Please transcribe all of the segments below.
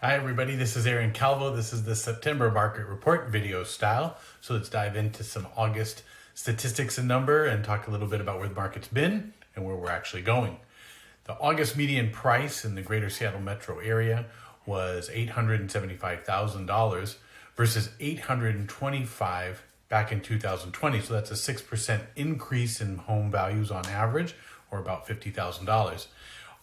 Hi everybody, this is Aaron Calvo. This is the September market report video style. So let's dive into some August statistics and number and talk a little bit about where the market's been and where we're actually going. The August median price in the greater Seattle metro area was $875,000 versus $825,000 back in 2020. So that's a 6% increase in home values on average, or about $50,000.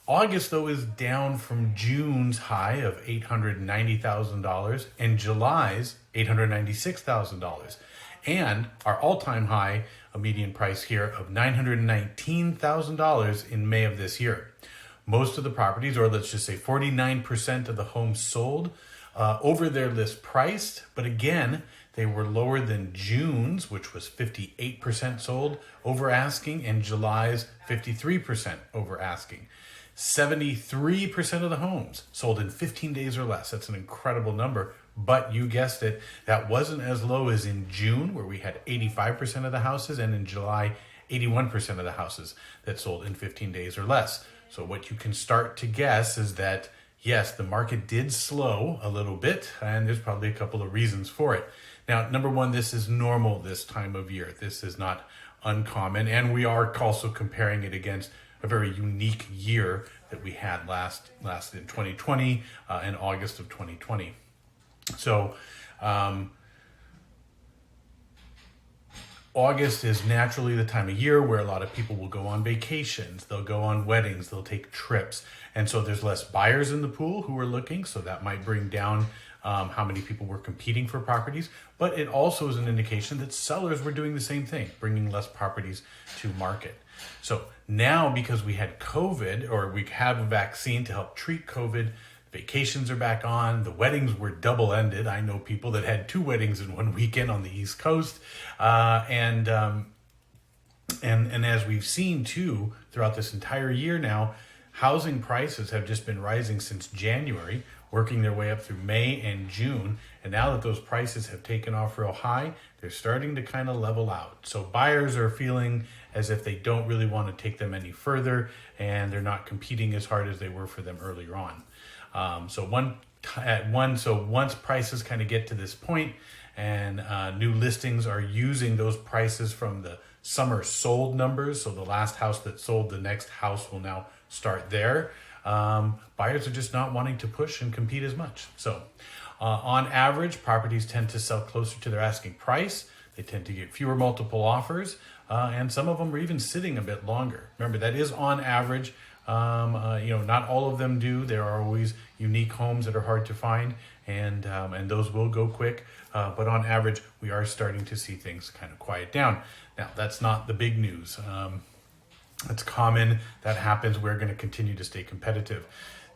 August, though, is down from June's high of $890,000 and July's $896,000. And our all-time high, a median price here of $919,000 in May of this year. Most of the properties, or let's just say 49% of the homes sold over their list priced, but again, they were lower than June's, which was 58% sold over asking, and July's 53% over asking. 73% of the homes sold in 15 days or less. That's an incredible number, but you guessed it, that wasn't as low as in June, where we had 85% of the houses, and in July, 81% of the houses that sold in 15 days or less. So what you can start to guess is that, yes, the market did slow a little bit, and there's probably a couple of reasons for it. Now, number one, this is normal this time of year. This is not uncommon, and we are also comparing it against a very unique year that we had last in 2020 in August of 2020. So August is naturally the time of year where a lot of people will go on vacations, they'll go on weddings, they'll take trips. And so there's less buyers in the pool who are looking, so that might bring down how many people were competing for properties. But it also is an indication that sellers were doing the same thing, bringing less properties to market. So now, because we had COVID, or we have a vaccine to help treat COVID, vacations are back on, the weddings were double-ended. I know people that had 2 weddings in one weekend on the East Coast. And as we've seen too, throughout this entire year now, housing prices have just been rising since January, working their way up through May and June. And now that those prices have taken off real high, they're starting to kind of level out. So buyers are feeling as if they don't really want to take them any further, and they're not competing as hard as they were for them earlier on. So once prices kind of get to this point, and new listings are using those prices from the summer sold numbers, so the last house that sold, the next house will now start there. Buyers are just not wanting to push and compete as much. So on average, properties tend to sell closer to their asking price. They tend to get fewer multiple offers, and some of them are even sitting a bit longer. Remember, that is on average. Not all of them do. There are always unique homes that are hard to find, and those will go quick. But on average, we are starting to see things kind of quiet down. Now, that's not the big news. It's common, that happens. We're going to continue to stay competitive.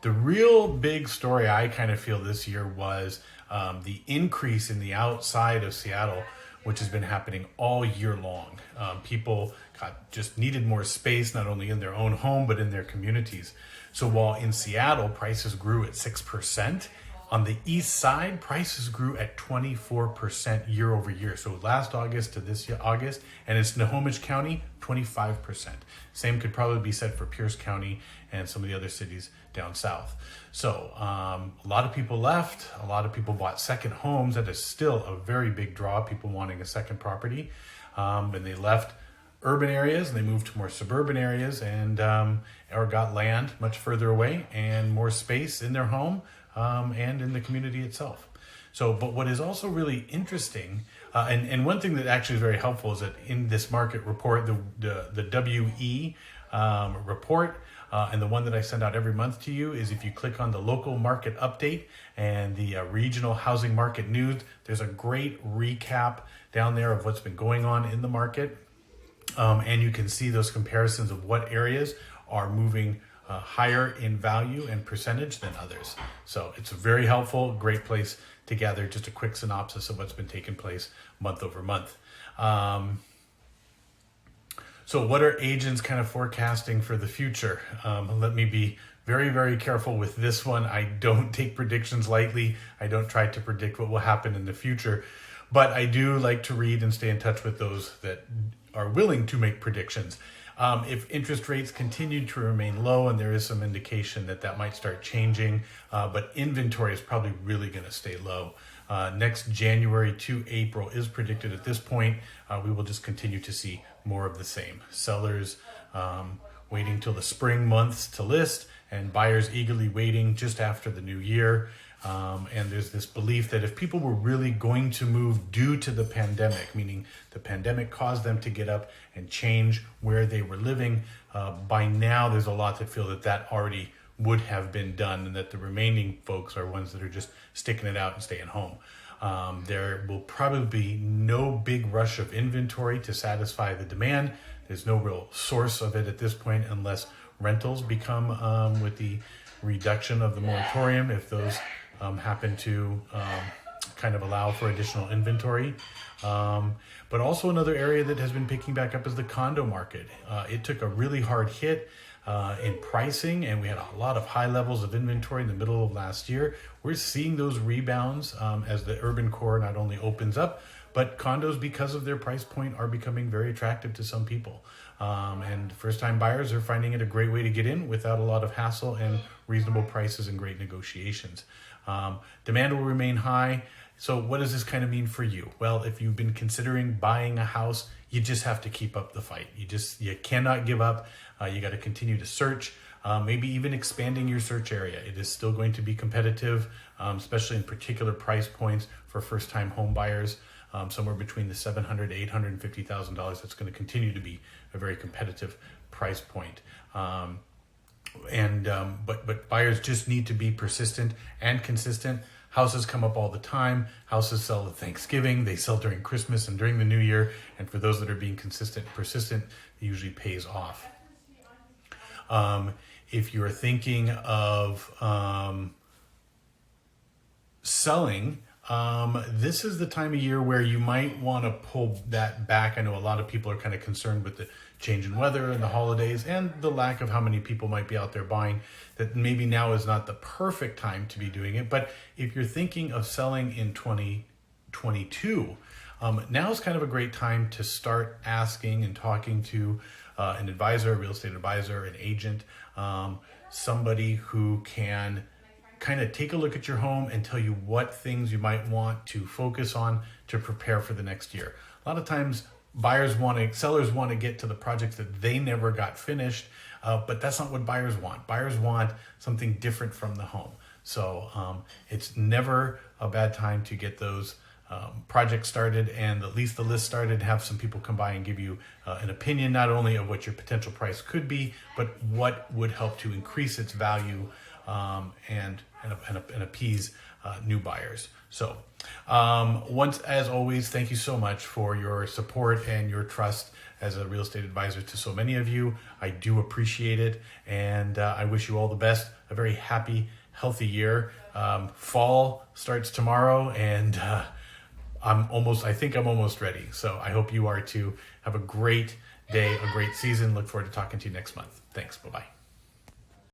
The real big story I kind of feel this year was the increase in the outside of Seattle, which has been happening all year long. People just needed more space, not only in their own home, but in their communities. So while in Seattle, prices grew at 6%, on the east side, prices grew at 24% year over year. So last August to this year, August, and it's Snohomish County, 25%. Same could probably be said for Pierce County and some of the other cities down south. So a lot of people left. A lot of people bought second homes. That is still a very big draw, people wanting a second property. And they left urban areas and they moved to more suburban areas, and or got land much further away and more space in their home and in the community itself. So, but what is also really interesting, and one thing that actually is very helpful, is that in this market report, the WE report, and the one that I send out every month to you, is if you click on the local market update and the regional housing market news, there's a great recap down there of what's been going on in the market. And you can see those comparisons of what areas are moving higher in value and percentage than others. So it's a very helpful, great place to gather just a quick synopsis of what's been taking place month over month. So what are agents kind of forecasting for the future? Let me be very, very careful with this one. I don't take predictions lightly. I don't try to predict what will happen in the future, but I do like to read and stay in touch with those that are willing to make predictions. If interest rates continue to remain low, and there is some indication that that might start changing, but inventory is probably really going to stay low. Next January to April is predicted at this point. We will just continue to see more of the same. Sellers waiting till the spring months to list, and buyers eagerly waiting just after the new year. And there's this belief that if people were really going to move due to the pandemic, meaning the pandemic caused them to get up and change where they were living, by now there's a lot that feel that that already would have been done, and that the remaining folks are ones that are just sticking it out and staying home. There will probably be no big rush of inventory to satisfy the demand. There's no real source of it at this point unless rentals become, with the reduction of the moratorium, if those happen to kind of allow for additional inventory. But also another area that has been picking back up is the condo market. It took a really hard hit in pricing, and we had a lot of high levels of inventory in the middle of last year. We're seeing those rebounds as the urban core not only opens up, but condos, because of their price point, are becoming very attractive to some people. And first-time buyers are finding it a great way to get in without a lot of hassle and reasonable prices and great negotiations. Demand will remain high. So what does this kind of mean for you? Well, if you've been considering buying a house, you just have to keep up the fight. You cannot give up. You got to continue to search, maybe even expanding your search area. It is still going to be competitive, especially in particular price points for first-time home buyers. Somewhere between the $700,000 to $850,000. That's going to continue to be a very competitive price point. But buyers just need to be persistent and consistent. Houses come up all the time. Houses sell at Thanksgiving. They sell during Christmas and during the New Year. And for those that are being consistent and persistent, it usually pays off. If you're thinking of selling, this is the time of year where you might want to pull that back. I know a lot of people are kind of concerned with the change in weather and the holidays and the lack of how many people might be out there buying, that maybe now is not the perfect time to be doing it. But if you're thinking of selling in 2022, now is kind of a great time to start asking and talking to an advisor, a real estate advisor, an agent, somebody who can kind of take a look at your home and tell you what things you might want to focus on to prepare for the next year. A lot of times sellers want to get to the projects that they never got finished, but that's not what buyers want. Buyers want something different from the home. So it's never a bad time to get those projects started and at least the list started, have some people come by and give you an opinion, not only of what your potential price could be, but what would help to increase its value and appease new buyers. So as always, thank you so much for your support and your trust as a real estate advisor to so many of you. I do appreciate it, and I wish you all the best, a very happy, healthy year. Fall starts tomorrow, and I think I'm almost ready. So I hope you are too. Have a great day, a great season. Look forward to talking to you next month. Thanks. Bye-bye.